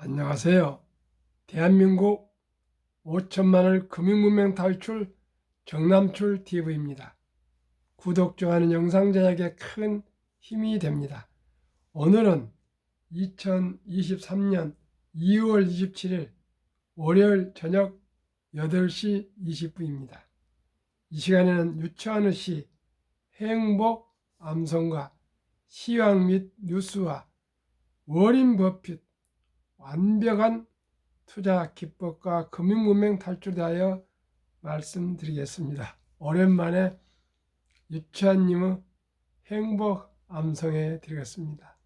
안녕하세요. 대한민국 5천만을 금융문명 탈출 정남출 TV입니다. 구독, 좋아하는 영상 제작에 큰 힘이 됩니다. 오늘은 2023년 2월 27일 월요일 저녁 8시 20분입니다. 이 시간에는 유치원의 시, 행복, 암송가, 시황 및 뉴스와 워린 버핏, 완벽한 투자 기법과 금융문명 탈출에 대하여 말씀드리겠습니다. 오랜만에 유치원님의 행복 암송해 드리겠습니다.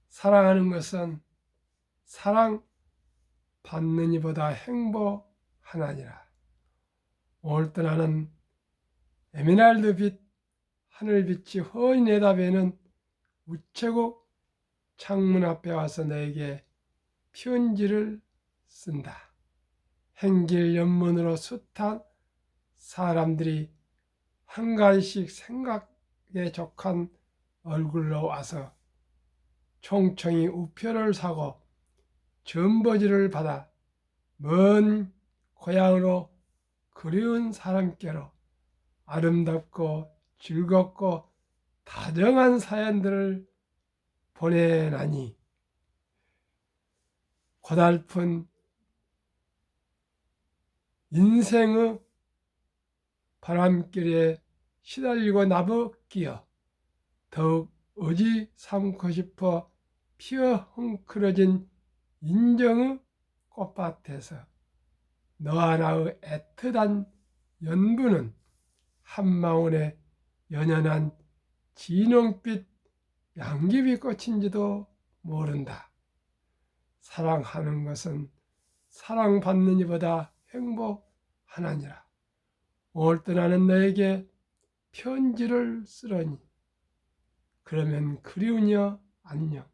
사랑하는 것은 사랑받는 이보다 행복하나니라. 오늘도 나는 에메랄드빛 하늘빛이 훤히 내다보는 우체국 창문 앞에 와서 너에게 편지를 쓴다. 행길 연문으로 숱한 사람들이 한 가지씩 생각에 족한 얼굴로 와서 총총히 우표를 사고 전버지를 받아 먼 고향으로 그리운 사람께로 아름답고 즐겁고 다정한 사연들을 보내나니 고달픈 인생의 바람길에 시달리고 나부끼어 더욱 의지 삼고 싶어 피어 헝클어진 인정의 꽃밭에서 너와 나의 애틋한 연분은 한망울의 연연한 진홍빛 양귀비 꽃인지도 모른다. 사랑하는 것은 사랑받는 이보다 행복하나니라. 오늘도 나는 너에게 편지를 쓰려니 그러면 그리우냐 안녕.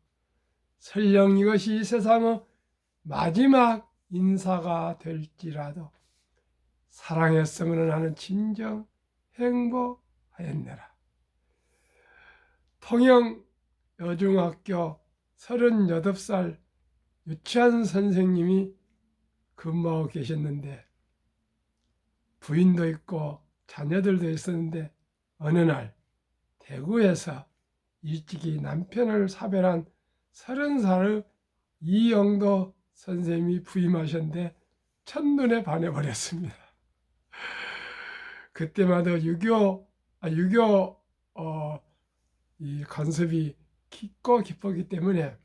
설령 이것이 이 세상의 마지막 인사가 될지라도 사랑했으면 나는 진정 행복하였느라. 통영 여중학교 38살 유치원 선생님이 근무하고 계셨는데 부인도 있고 자녀들도 있었는데 어느 날 대구에서 일찍이 남편을 사별한 30살의 이영도 선생님이 부임하셨는데 첫눈에 반해버렸습니다. 그때마다 유교 이 간섭이 깊고 깊었기 때문에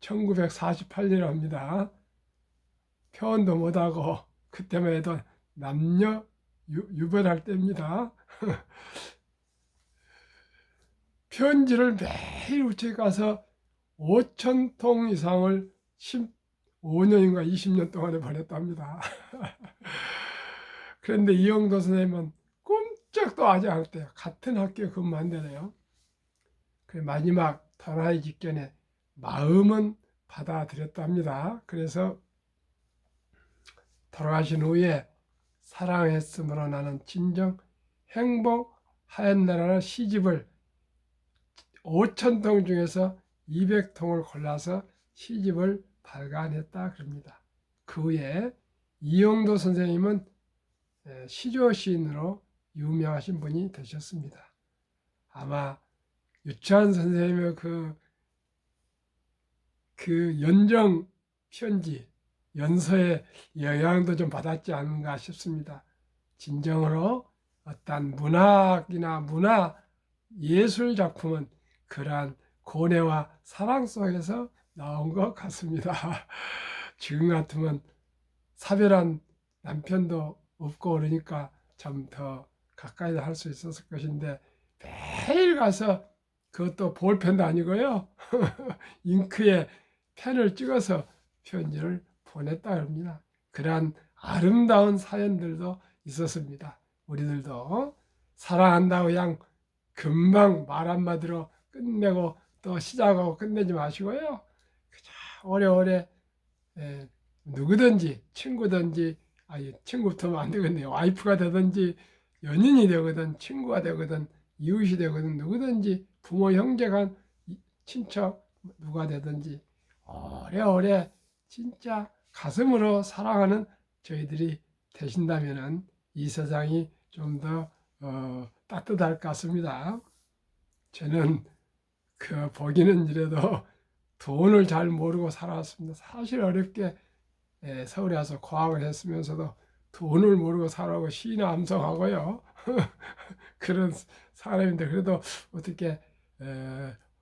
1948년에 합니다. 표현도 못하고 그때만 해도 남녀 유별할 때입니다. 편지를 매일 우체국 가서 5,000통 이상을 15년인가 20년 동안에 보냈답니다. 그런데 이영도 선생님은 꼼짝도 하지 않았대요. 같은 학교에 근무한대요. 마지막 돌아가기 직전에 마음은 받아들였답니다. 그래서 돌아가신 후에 사랑했으므로 나는 진정 행복하였느라는 시집을 5,000통 중에서 200통을 골라서 시집을 발간했다 그럽니다. 그 후에 이영도 선생님은 시조 시인으로 유명하신 분이 되셨습니다. 아마 유치원 선생님의 그 연정 편지, 연서의 영향도 좀 받았지 않은가 싶습니다. 진정으로 어떤 문학이나 문화 예술 작품은 그러한 고뇌와 사랑 속에서 나온 것 같습니다. 지금 같으면 사별한 남편도 없고 그러니까 참 더 가까이 할 수 있었을 것인데 매일 가서 그것도 볼펜도 아니고요. 잉크에 펜을 찍어서 편지를 보냈다 합니다. 그러한 아름다운 사연들도 있었습니다. 우리들도 사랑한다고 그냥 금방 말 한마디로 끝내고 또 시작하고 끝내지 마시고요. 그저 오래오래 누구든지 친구든지 친구부터는 안 되겠네요. 와이프가 되든지 연인이 되거든 친구가 되거든 이웃이 되거든 누구든지 부모 형제간 친척 누가 되든지 오래오래 진짜 가슴으로 사랑하는 저희들이 되신다면은 이 세상이 좀 더 따뜻할 것 같습니다. 저는 보기는 이래도 돈을 잘 모르고 살아왔습니다. 사실 어렵게 서울에 와서 과학을 했으면서도 돈을 모르고 살아오고 시나 암송하고요. 그런 사람인데 그래도 어떻게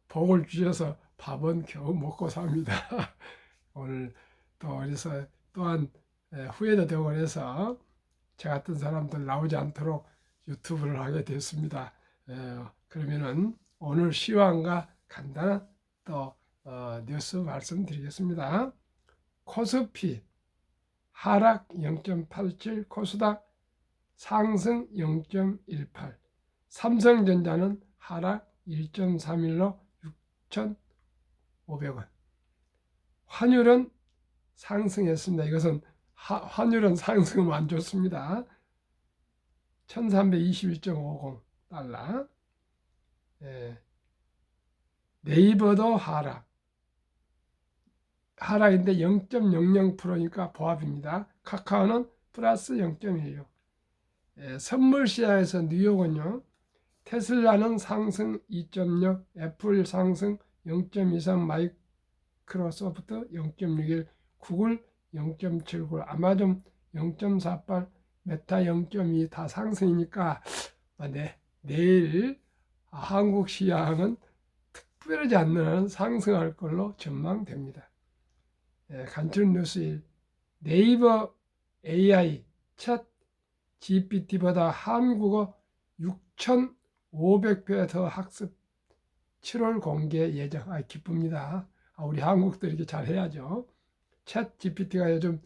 복을 주셔서 밥은 겨우 먹고 삽니다. 오늘 또 그래서 또한 후회도 되고 그래서 저 같은 사람들 나오지 않도록 유튜브를 하게 됐습니다. 그러면은 오늘 시황과 간단한 또 뉴스 말씀드리겠습니다. 코스피 하락 0.87, 코스닥 상승 0.18, 삼성전자는 하락 1.31로 6,500원. 환율은 상승했습니다. 이것은 환율은 상승은 안 좋습니다. 1321.50 달러. 네이버도 하락인데 0.00%니까 보합입니다. 카카오는 플러스 0.16. 선물 시장에서 뉴욕은요. 테슬라는 상승 2.6, 애플 상승 0.23, 마이크로소프트 0.61, 구글 0.79, 아마존 0.48, 메타 0.2 다 상승이니까 내일 한국 시장은 특별하지 않는 상승할 걸로 전망됩니다. 간추린 뉴스 1. 네이버 AI 챗 GPT보다 한국어 6,500배 더 학습 7월 공개 예정. 기쁩니다. 우리 한국도 이렇게 잘 해야죠. 챗 GPT가 요즘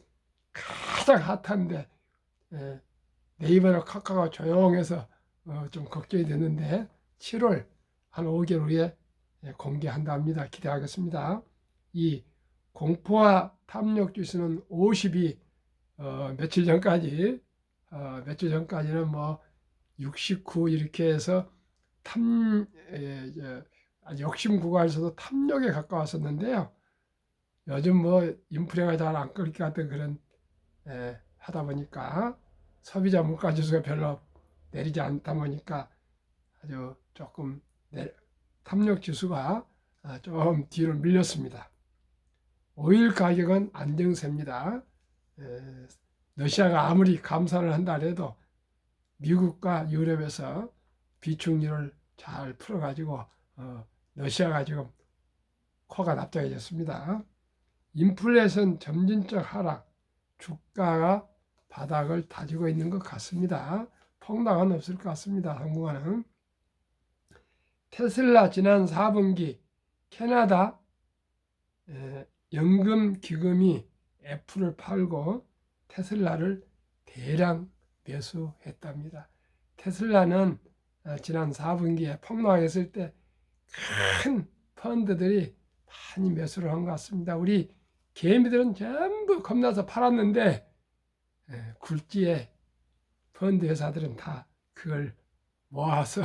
가장 핫한데 네이버나 카카오가 조용해서 좀 걱정이 되는데 7월 한 5개월 후에 공개한답니다. 기대하겠습니다. 이 공포와 탐욕 지수는 50이 며칠 전까지는 뭐 69 이렇게 해서 욕심 구간에서도 탐욕에 가까웠었는데요. 요즘 뭐 인플레가 잘 안 끌릴 것 같은 그런 하다 보니까 소비자 물가 지수가 별로 내리지 않다 보니까 아주 조금 탐욕 지수가 좀 뒤로 밀렸습니다. 오일 가격은 안정세입니다. 러시아가 아무리 감산을 한다 해도 미국과 유럽에서 비축률을 잘 풀어가지고 러시아가 지금 코가 납작해졌습니다. 인플레이션 점진적 하락, 주가가 바닥을 다지고 있는 것 같습니다. 폭락은 없을 것 같습니다. 당분간은. 테슬라 지난 4분기 캐나다 연금기금이 애플을 팔고 테슬라를 대량 매수했답니다. 테슬라는 지난 4분기에 폭락했을 때 큰 펀드들이 많이 매수를 한 것 같습니다. 우리 개미들은 전부 겁나서 팔았는데 굴지에 펀드 회사들은 다 그걸 모아서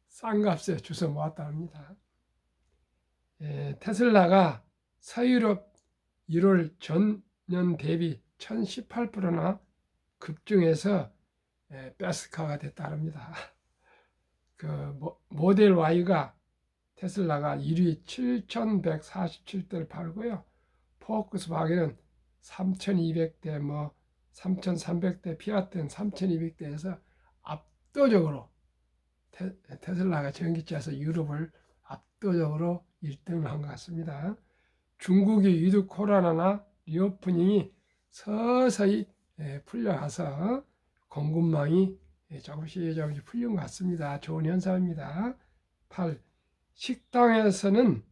싼 값에 주워 모았다 합니다. 테슬라가 서유럽 1월 전년 대비 1018%나 급증해서 베스트카가 됐다 합니다. 모델 Y가 테슬라가 1위 7,147대를 팔고요. 포크스바겐은 3,200대, 3,300대, 피아트는 3,200대에서 압도적으로 테슬라가 전기차에서 유럽을 압도적으로 1등을 한 것 같습니다. 중국의 위드 코로나나 리오프닝이 서서히 풀려가서 공급망이 조금씩 풀린 것 같습니다. 좋은 현상입니다. 8. 식당에서는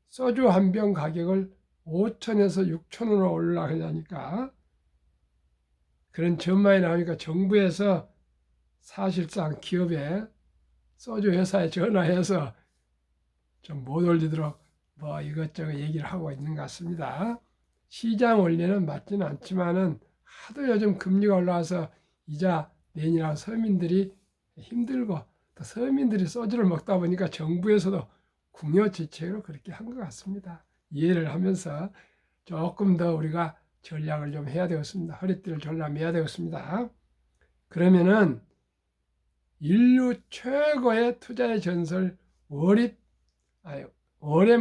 소주 한 병 가격을 5,000에서 6,000원으로 올라가니까 그런 전망이 나오니까 정부에서 사실상 기업에 소주 회사에 전화해서 좀 못 올리도록 이것저것 얘기를 하고 있는 것 같습니다. 시장 원리는 맞지는 않지만은 하도 요즘 금리가 올라와서 이자 내니라 서민들이 힘들고 또 서민들이 소주를 먹다 보니까 정부에서도 궁여지책으로 그렇게 한 것 같습니다. 이해를 하면서 조금 더 우리가 전략을 좀 해야 되겠습니다. 허리띠를 졸라매야 되겠습니다. 그러면은 인류 최고의 투자의 전설 워렌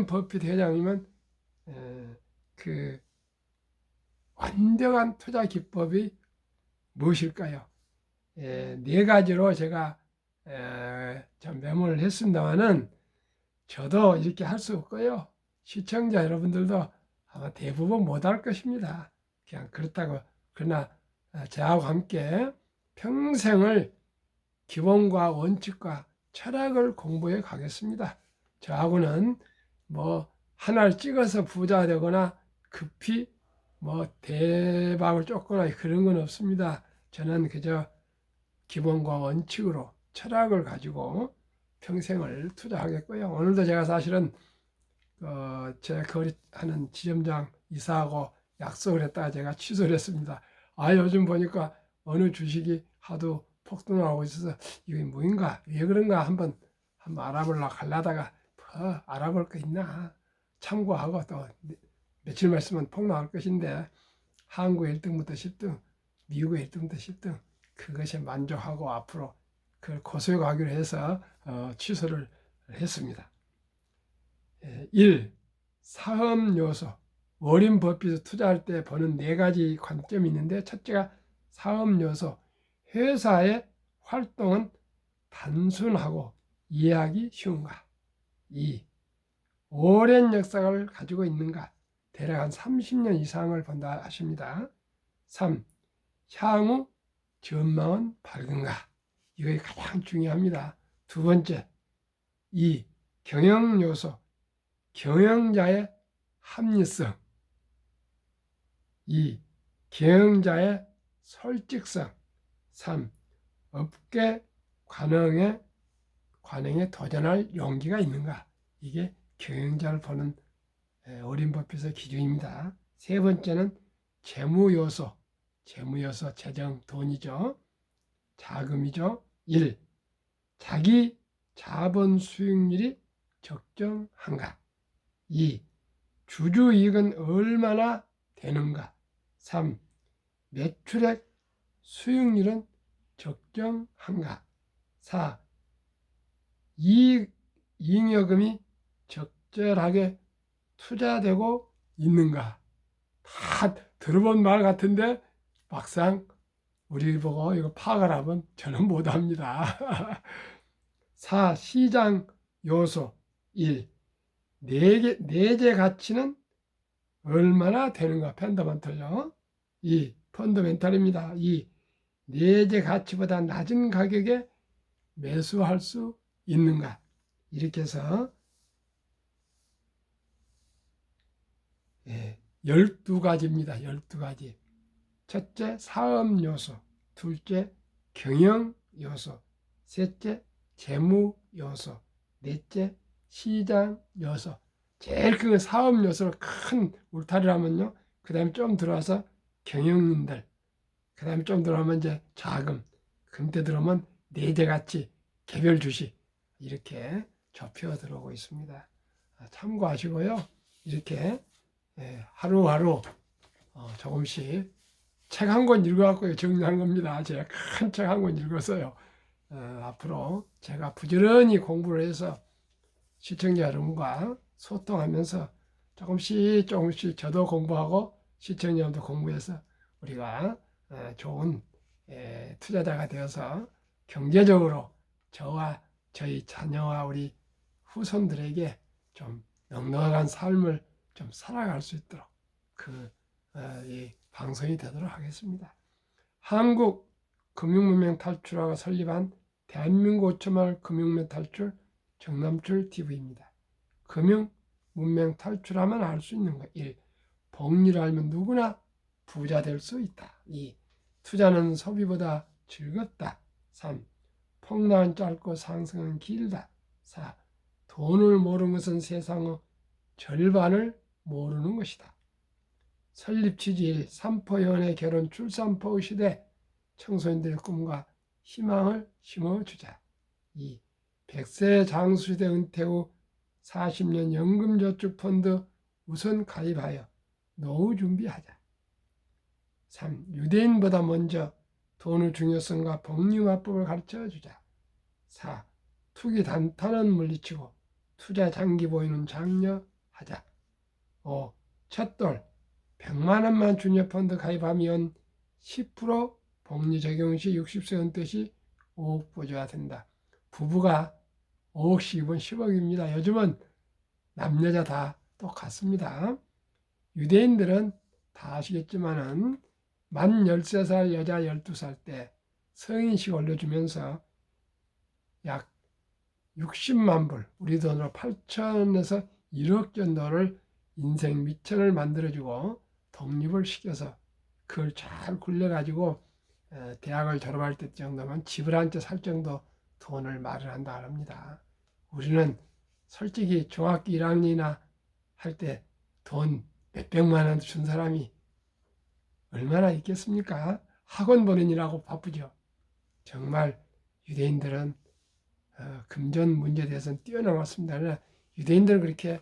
버핏 회장님은 그 완벽한 투자 기법이 무엇일까요? 네 가지로 제가 좀 메모를 했습니다만은 저도 이렇게 할 수 없고요. 시청자 여러분들도 아마 대부분 못할 것입니다. 그냥 그렇다고. 그러나 저하고 함께 평생을 기본과 원칙과 철학을 공부해 가겠습니다. 저하고는 뭐 하나를 찍어서 부자 되거나 급히 뭐 대박을 쫓거나 그런 건 없습니다. 저는 그저 기본과 원칙으로 철학을 가지고 평생을 투자하겠고요. 오늘도 제가 사실은 제 거래하는 지점장 이사하고 약속을 했다가 제가 취소를 했습니다. 요즘 보니까 어느 주식이 하도 폭등하고 있어서 이게 뭐인가, 왜 그런가 한번 알아보려고 하려다가 알아볼 거 있나 참고하고 또 며칠만 있으면 폭락할 것인데 한국의 1등부터 10등, 미국의 1등부터 10등 그것에 만족하고 앞으로 그걸 고수하기로 해서 취소를 했습니다. 1. 사업 요소. 워렌 버핏이 투자할 때 보는 4가지 관점이 있는데 첫째가 사업 요소. 회사의 활동은 단순하고 이해하기 쉬운가. 2. 오랜 역사를 가지고 있는가. 대략 한 30년 이상을 본다 하십니다. 3. 향후 전망은 밝은가. 이게 가장 중요합니다. 두 번째, 2. 경영 요소. 경영자의 합리성. 2. 경영자의 솔직성. 3. 업계 관행에 도전할 용기가 있는가. 이게 경영자를 보는 워렌 버핏의 기준입니다. 세 번째는 재무 요소. 재무 요소, 재정, 돈이죠. 자금이죠. 1. 자기 자본 수익률이 적정한가. 2. 주주이익은 얼마나 되는가. 3. 매출액 수익률은 적정한가. 4. 잉여금이 적절하게 투자되고 있는가. 다 들어본 말 같은데 막상 우리 보고 이거 파악을 하면 저는 못합니다. 4. 시장 요소. 1. 내재 가치는 얼마나 되는가. 펀더멘털요. 2. 펀더멘털입니다. 2. 내재 가치보다 낮은 가격에 매수할 수 있는가. 이렇게 해서 12가지입니다. 12가지. 첫째, 사업 요소. 둘째, 경영 요소. 셋째, 재무 요소. 넷째, 시장 요소. 제일 그 사업 요소를 큰 울타리라면요. 그 다음에 좀 들어와서 경영인들. 그 다음에 좀 들어오면 이제 자금. 금때 들어오면 내재가치, 개별 주식. 이렇게 좁혀 들어오고 있습니다. 참고하시고요. 이렇게 하루하루 조금씩 책 한 권 읽어갖고 정리한 겁니다. 제가 큰 책 한 권 읽었어요. 앞으로 제가 부지런히 공부를 해서 시청자 여러분과 소통하면서 조금씩 저도 공부하고 시청자 여러분도 공부해서 우리가 좋은 투자자가 되어서 경제적으로 저와 저희 자녀와 우리 후손들에게 좀 넉넉한 삶을 좀 살아갈 수 있도록 이 방송이 되도록 하겠습니다. 한국 금융문명 탈출하고 설립한 대한민국 5천마을 금융문명 탈출 정남출 TV입니다. 금융문명 탈출하면 알 수 있는 것. 1. 복리를 알면 누구나 부자 될 수 있다. 2. 투자는 소비보다 즐겁다. 3. 폭락은 짧고 상승은 길다. 4. 돈을 모르는 것은 세상의 절반을 모르는 것이다. 설립 취지 1. 삼포연애 결혼 출산포 시대 청소년들의 꿈과 희망을 심어주자. 2. 100세 장수시대 은퇴 후 40년 연금저축펀드 우선 가입하여 노후 준비하자. 3. 유대인보다 먼저 돈의 중요성과 복리화법을 가르쳐주자. 4. 투기 단타는 물리치고 투자 장기 보유는 장려하자. 5. 첫돌 100만 원만 주녀 펀드 가입하면 10% 복리 적용 시 60세 은퇴 시 5억 보조가 된다. 부부가 5억씩이면 10억입니다. 요즘은 남여자 다 똑같습니다. 유대인들은 다 아시겠지만은 만 13살 여자 12살 때 성인식 올려주면서 약 60만 불, 우리 돈으로 8천에서 1억 정도를 인생 미천을 만들어주고 독립을 시켜서 그걸 잘 굴려가지고 대학을 졸업할 때 정도면 집을 한 채 살 정도 돈을 마련한다 합니다. 우리는 솔직히 중학교 1학년이나 할 때 돈 몇백만 원 준 사람이 얼마나 있겠습니까? 학원 보내느라고 바쁘죠. 정말 유대인들은 금전 문제에 대해서는 뛰어넘었습니다. 그러나 유대인들은 그렇게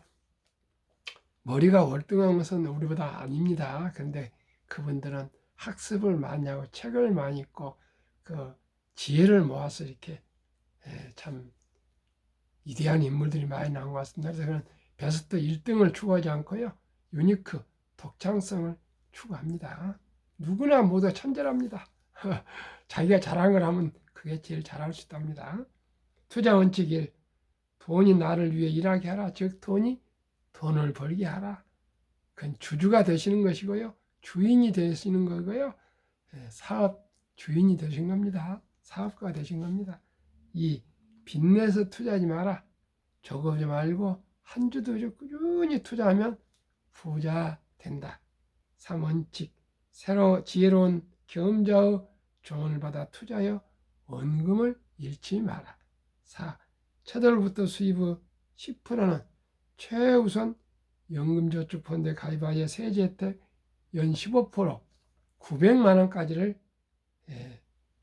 머리가 월등한 것은 우리보다 아닙니다. 그런데 그분들은 학습을 많이 하고 책을 많이 읽고 그 지혜를 모아서 이렇게 참 위대한 인물들이 많이 나온 것 같습니다. 그래서 그는 베스트 1등을 추구하지 않고요. 유니크, 독창성을 추구합니다. 누구나 모두 천재랍니다. 자기가 잘한 걸 하면 그게 제일 잘할 수 있답니다. 투자 원칙 1. 돈이 나를 위해 일하게 하라. 즉 돈이 돈을 벌게 하라. 그건 주주가 되시는 것이고요. 주인이 되시는 거고요. 사업 주인이 되신 겁니다. 사업가가 되신 겁니다. 2. 빚내서 투자하지 마라. 적어지 말고 한 주도 꾸준히 투자하면 부자 된다. 3. 원칙. 새로 지혜로운 경험자의 조언을 받아 투자하여 원금을 잃지 마라. 4. 첫월부터 수입의 10%는 최우선 연금저축펀드에 가입하여 세제 혜택 연 15% 900만 원까지를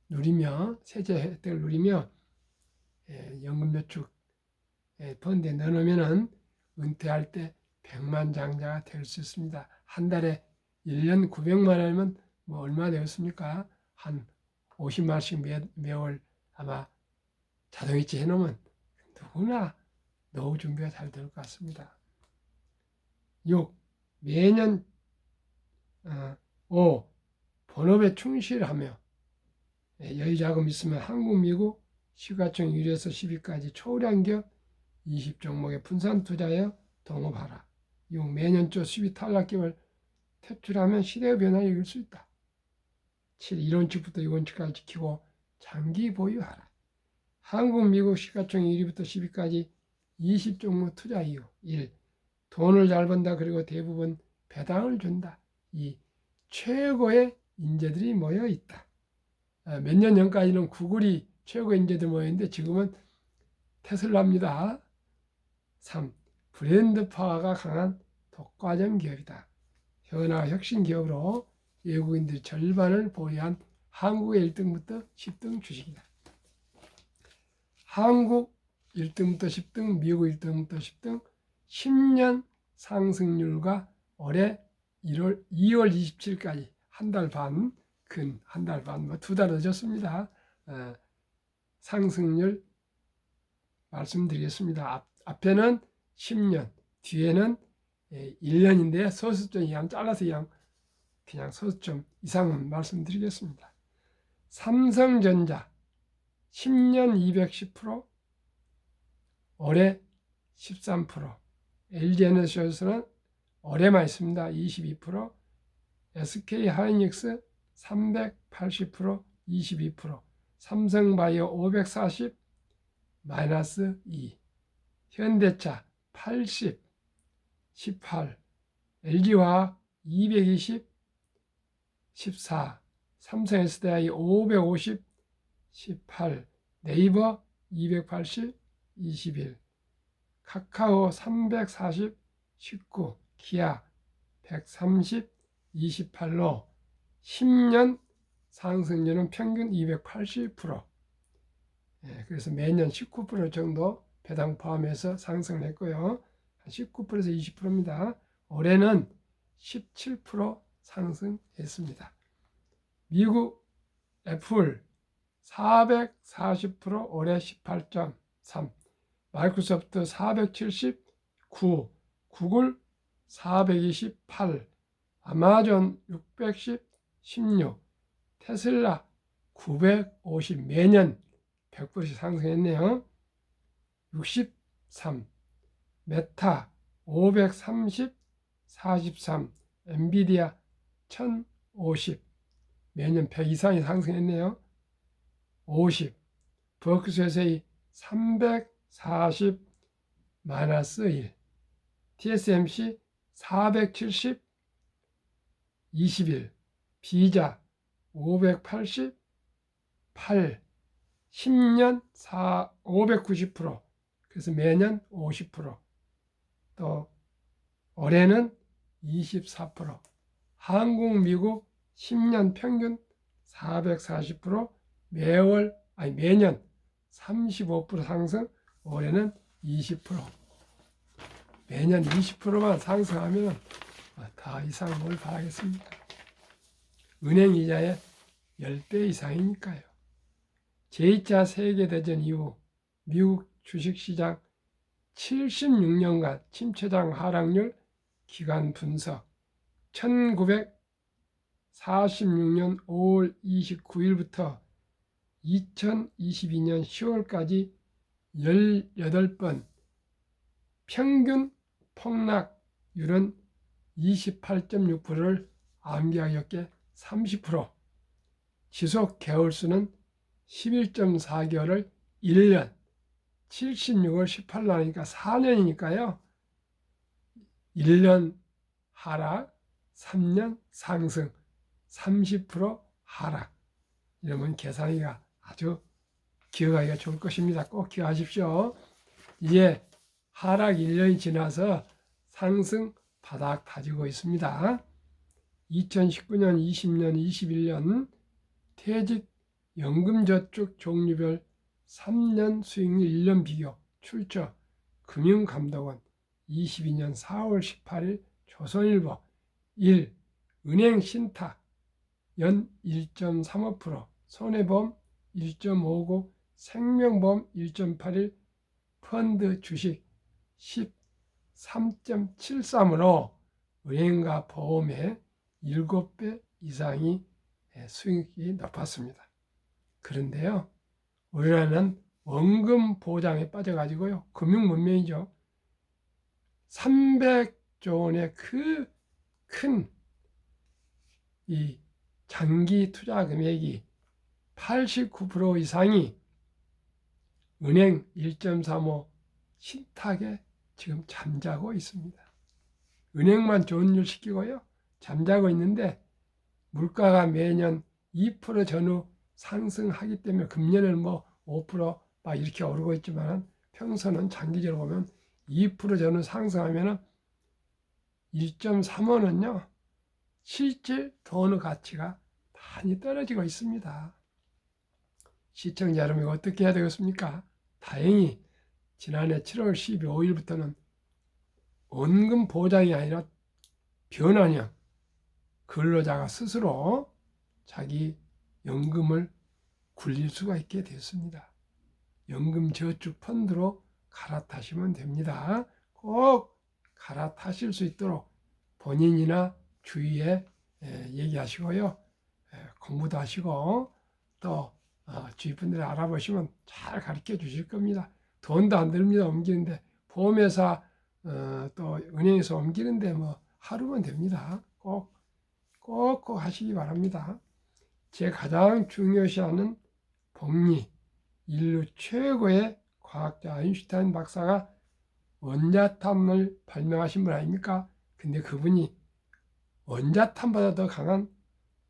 누리며 세제 혜택을 누리며 연금저축 펀드에 넣어놓으면 은퇴할 때 100만 장자가 될 수 있습니다. 한 달에 1년 900만 원이면 뭐 얼마 되었습니까? 한 50만 원씩 매월 아마 자동이체 해놓으면 누구나 노후 준비가 잘 될 것 같습니다. 6. 매년 5. 본업에 충실하며 여유자금 있으면 한국, 미국 시가총 1에서 10위까지 초우량 기업 20종목에 분산 투자하여 동업하라. 6. 매년 초 10위 탈락 기업을 퇴출하면 시대의 변화를 이길 수 있다. 7. 1원칙부터 6원칙까지 지키고 장기 보유하라. 한국, 미국 시가총 1위부터 10위까지 20종목 투자 이유. 1. 돈을 잘 번다. 그리고 대부분 배당을 준다. 2. 최고의 인재들이 모여 있다. 몇 년 전까지는 구글이 최고의 인재들 모여 있는데 지금은 테슬라입니다. 3. 브랜드 파워가 강한 독과점 기업이다. 현아 혁신 기업으로 외국인들 절반을 보유한 한국의 1등부터 10등 주식이다. 한국 1등부터 10등, 미국 1등부터 10등, 10년 상승률과 올해 2월 27일까지 한 달 반, 근 한 달 반, 뭐 2달 늦었습니다. 상승률 말씀드리겠습니다. 앞에는 10년, 뒤에는 1년인데 소수점 이상 잘라서 그냥 소수점 이상은 말씀드리겠습니다. 삼성전자 10년 210%, 올해 13%, LG에너지솔루션은 올해만 있습니다. 22%, SK하이닉스 380%, 22%, 삼성바이오 540, 마이너스 2, 현대차 80, 18, LG화학 220, 14, 삼성 SDI 550, 18, 네이버 280, 21, 카카오 340, 19, 기아 130, 28로 10년 상승률은 평균 280%. 그래서 매년 19% 정도 배당 포함해서 상승을 했고요. 19%에서 20%입니다. 올해는 17% 상승했습니다. 미국 애플 440%, 올해 18.3, 마이크로소프트 479, 구글 428, 아마존 610, 16, 테슬라 950, 매년 100%씩 상승했네요. 63, 메타 530, 43, 엔비디아 1050, 매년 100 이상이 상승했네요. 50, 버크셔세이 340, 마이너스 1, TSMC 470, 21, 비자 580, 8, 10년 590%, 그래서 매년 50%, 또 올해는 24%, 한국, 미국 10년 평균 440%, 매년 35% 상승, 올해는 20%. 매년 20%만 상승하면 더 이상 뭘 바라겠습니까? 은행 이자의 10배 이상이니까요. 제2차 세계대전 이후 미국 주식시장 76년간 침체장 하락률 기간 분석, 1946년 5월 29일부터 2022년 10월까지 18번, 평균 폭락률은 28.6%를 암기하였게 30%, 지속 개월수는 11.4개월을 1년, 76월 18날이니까 4년이니까요. 1년 하락, 3년 상승, 30% 하락. 이러면 계산하기가 아주 기억하기가 좋을 것입니다. 꼭 기억하십시오. 이제 하락 1년이 지나서 상승 바닥 다지고 있습니다. 2019년, 20년, 21년 퇴직 연금저축 종류별 3년 수익률 1년 비교 출처 금융감독원 22년 4월 18일 조선일보 1. 은행 신탁 연 1.35%, 손해보험 1.59, 생명보험 1.81, 펀드 주식 13.73으로 은행과 보험의 7배 이상이 수익이 높았습니다. 그런데요, 우리나라는 원금 보장에 빠져가지고요, 금융문명이죠. 300조 원의 그 큰 이 장기 투자 금액이 89% 이상이 은행 1.35 신탁에 지금 잠자고 있습니다. 은행만 좋은 일 시키고요, 잠자고 있는데 물가가 매년 2% 전후 상승하기 때문에 금년에는 뭐 5% 막 이렇게 오르고 있지만 평소는 장기적으로 보면 2% 전후 상승하면 1.35는요 실질 돈의 가치가 많이 떨어지고 있습니다. 시청자 여러분이 어떻게 해야 되겠습니까? 다행히 지난해 7월 15일부터는 원금 보장이 아니라 변환형, 근로자가 스스로 자기 연금을 굴릴 수가 있게 됐습니다. 연금 저축 펀드로 갈아타시면 됩니다. 꼭 갈아타실 수 있도록 본인이나 주위에 얘기하시고요. 공부도 하시고 또 주위 분들이 알아보시면 잘 가르쳐 주실 겁니다. 돈도 안 듭니다. 옮기는데 보험회사 또 은행에서 옮기는데 뭐 하루면 됩니다. 꼭 하시기 바랍니다. 제 가장 중요시하는 복리, 인류 최고의 과학자 아인슈타인 박사가 원자탄을 발명하신 분 아닙니까? 근데 그분이 원자탄보다 더 강한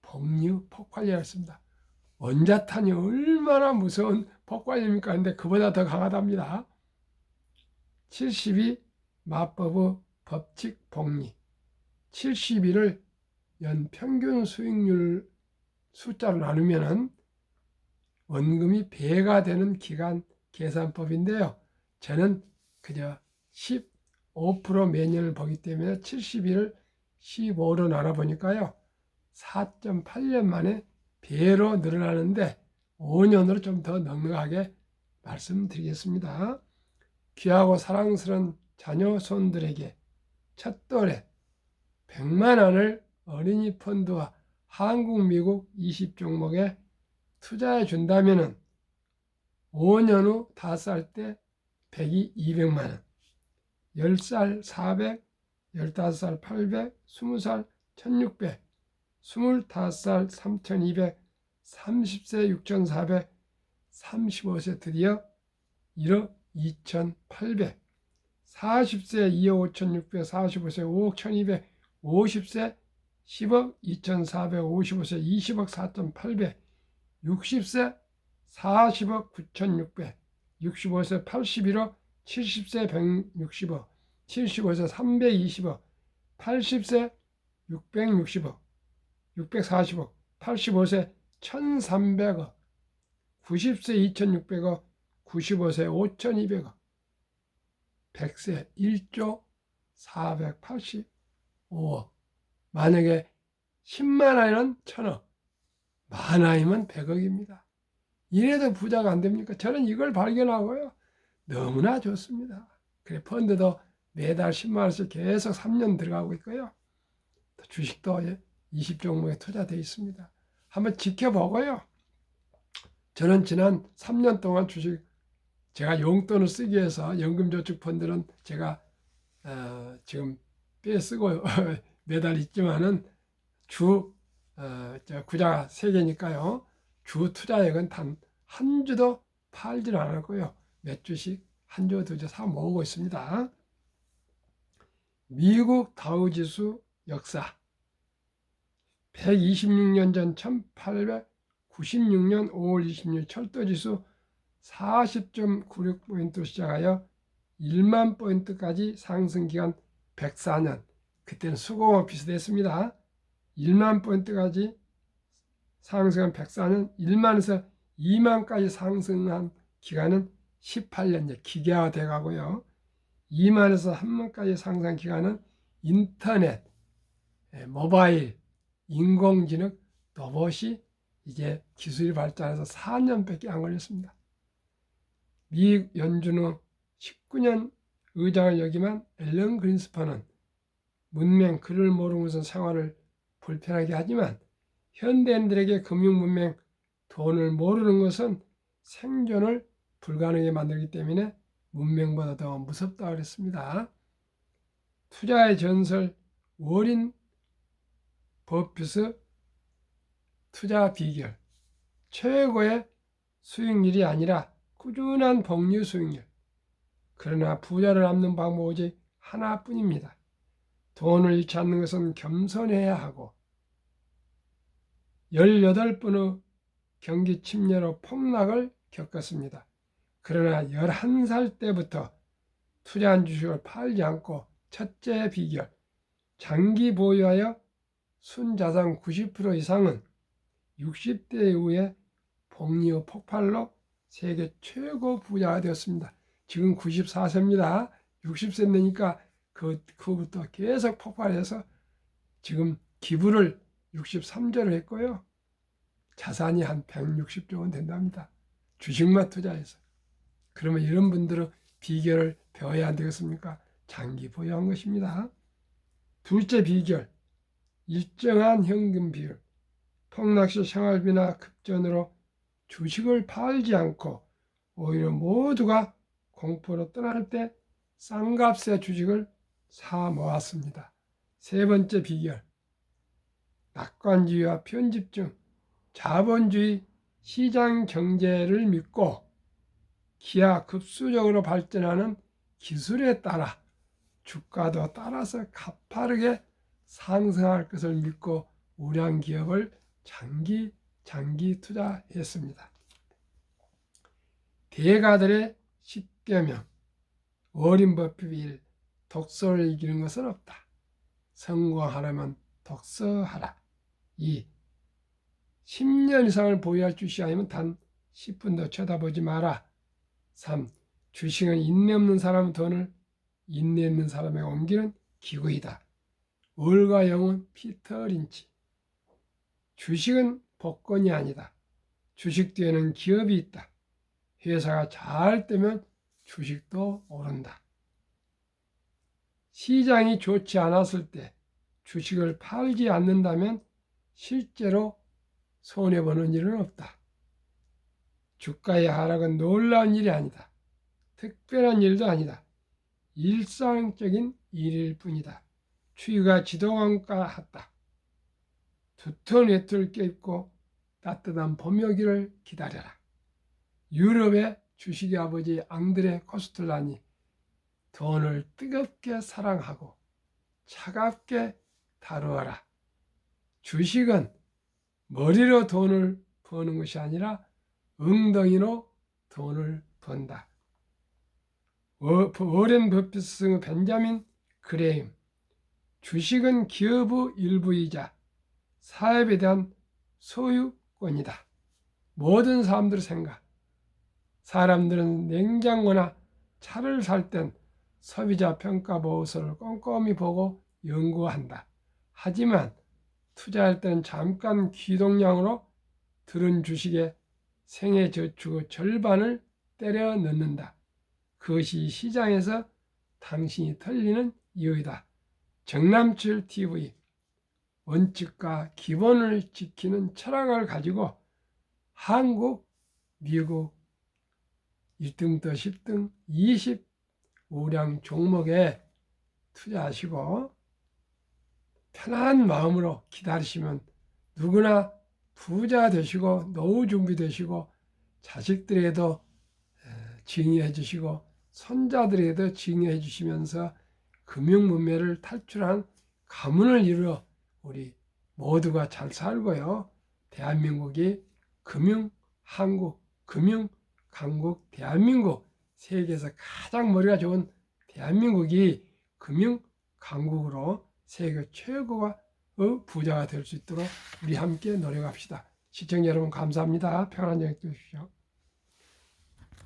복류 폭발이었습니다. 원자탄이 얼마나 무서운 폭발입니까? 근데 그보다 더 강하답니다. 72 마법의 법칙 복리, 71을 연 평균 수익률 숫자로 나누면 원금이 배가 되는 기간 계산법인데요. 저는 그저 5% 매년을 보기 때문에 71을 15로 나눠보니까요. 4.8년 만에 배로 늘어나는데 5년으로 좀 더 넉넉하게 말씀드리겠습니다. 귀하고 사랑스러운 자녀 손들에게 첫돌에 100만 원을 어린이 펀드와 한국, 미국 20종목에 투자해 준다면 5년 후 5살 때 100이 200만 원, 10살 400, 15살 800, 20살 1600, 25살 3200, 30세 6400, 35세 드디어 1억 2800, 40세 2억 5600, 45세 5억 1200, 50세 10억 2400, 55세 20억 4800, 60세 40억 9600, 65세 81억, 70세 160억, 75세 320억, 80세 660억, 640억, 85세 1300억, 90세 2600억, 95세 5200억, 100세 1조 485억. 만약에 10만 원이면 1000억, 만 원이면 100억입니다. 이래도 부자가 안 됩니까? 저는 이걸 발견하고요. 너무나 좋습니다. 그래, 펀드도 매달 10만 원씩 계속 3년 들어가고 있고요. 주식도 20종목에 투자되어 있습니다. 한번 지켜보고요. 저는 지난 3년 동안 주식, 제가 용돈을 쓰기 위해서 연금저축펀드는 제가 지금 빼쓰고 매달 있지만은 구자가 3개니까요. 주 투자액은 단 한 주도 팔질 않았고요. 몇 주씩 한 주, 2주 사 모으고 있습니다. 미국 다우지수 역사 126년 전 1896년 5월 26일 철도지수 40.96포인트로 시작하여 1만 포인트까지 상승기간 104년, 그때는 수공업 비슷했습니다. 1만 포인트까지 상승한 104년, 1만에서 2만까지 상승한 기간은 18년, 기계화돼 가고요. 2만에서 3만까지 상승한 기간은 인터넷, 모바일, 인공지능, 로봇이 이제 기술이 발전해서 4년밖에 안 걸렸습니다. 미국 연준의 19년 의장을 역임한 앨런 그린스판은 문맹, 글을 모르는 것은 생활을 불편하게 하지만 현대인들에게 금융문맹, 돈을 모르는 것은 생존을 불가능하게 만들기 때문에 문맹보다 더 무섭다고 그랬습니다. 투자의 전설 워린 버핏의 투자 비결, 최고의 수익률이 아니라 꾸준한 복리 수익률. 그러나 부자를 얻는 방법 오직 하나뿐입니다. 돈을 잃지 않는 것은 겸손해야 하고 18번의 경기 침체로 폭락을 겪었습니다. 그러나 11살 때부터 투자한 주식을 팔지 않고 첫째 비결, 장기 보유하여 순자산 90% 이상은 60대 이후에 복리의 폭발로 세계 최고 부자가 되었습니다. 지금 94세입니다. 60세 되니까 그부터 계속 폭발해서 지금 기부를 63조를 했고요. 자산이 한 160조 원 된답니다. 주식만 투자해서. 그러면 이런 분들은 비결을 배워야 안 되겠습니까? 장기 보유한 것입니다. 둘째 비결, 일정한 현금 비율. 폭락시 생활비나 급전으로 주식을 팔지 않고 오히려 모두가 공포로 떠날 때 싼 값의 주식을 사 모았습니다. 세 번째 비결, 낙관주의와 편집증, 자본주의 시장 경제를 믿고 기하급수적으로 발전하는 기술에 따라 주가도 따라서 가파르게 상승할 것을 믿고 우량 기업을 장기 투자했습니다. 대가들의 10계명, 워린 버핏 1, 독서를 이기는 것은 없다. 성공하려면 독서하라. 2, 10년 이상을 보유할 주식이 아니면 단 10분도 쳐다보지 마라. 3, 주식은 인내 없는 사람 돈을 인내 있는 사람에게 옮기는 기구이다. 을과 영은 피터 린치. 주식은 복권이 아니다. 주식 뒤에는 기업이 있다. 회사가 잘 되면 주식도 오른다. 시장이 좋지 않았을 때 주식을 팔지 않는다면 실제로 손해보는 일은 없다. 주가의 하락은 놀라운 일이 아니다. 특별한 일도 아니다. 일상적인 일일 뿐이다. 추위가 지동한가 하다. 두터운 외투를 껴입고 따뜻한 봄여기를 기다려라. 유럽의 주식의 아버지 앙드레 코스텔란이 돈을 뜨겁게 사랑하고 차갑게 다루어라. 주식은 머리로 돈을 버는 것이 아니라 엉덩이로 돈을 번다. 워렌 버핏의 벤자민 그레임. 주식은 기업의 일부이자 사업에 대한 소유권이다. 모든 사람들의 생각. 사람들은 냉장고나 차를 살 땐 소비자 평가 보고서를 꼼꼼히 보고 연구한다. 하지만 투자할 때는 잠깐 귀동량으로 들은 주식의 생애 저축의 절반을 때려 넣는다. 그것이 시장에서 당신이 털리는 이유이다. 정남철 TV. 원칙과 기본을 지키는 철학을 가지고 한국, 미국 1등부터 10등, 20 우량 종목에 투자하시고 편안한 마음으로 기다리시면 누구나 부자 되시고 노후 준비되시고 자식들에도 증여해 주시고 손자들에도 증여해 주시면서 금융문매를 탈출한 가문을 이루어 우리 모두가 잘 살고요. 대한민국이 한국, 강국, 대한민국, 세계에서 가장 머리가 좋은 대한민국이 강국으로 세계 최고의 부자가 될 수 있도록 우리 함께 노력합시다. 시청자 여러분 감사합니다. 평안한 저녁 되십시오.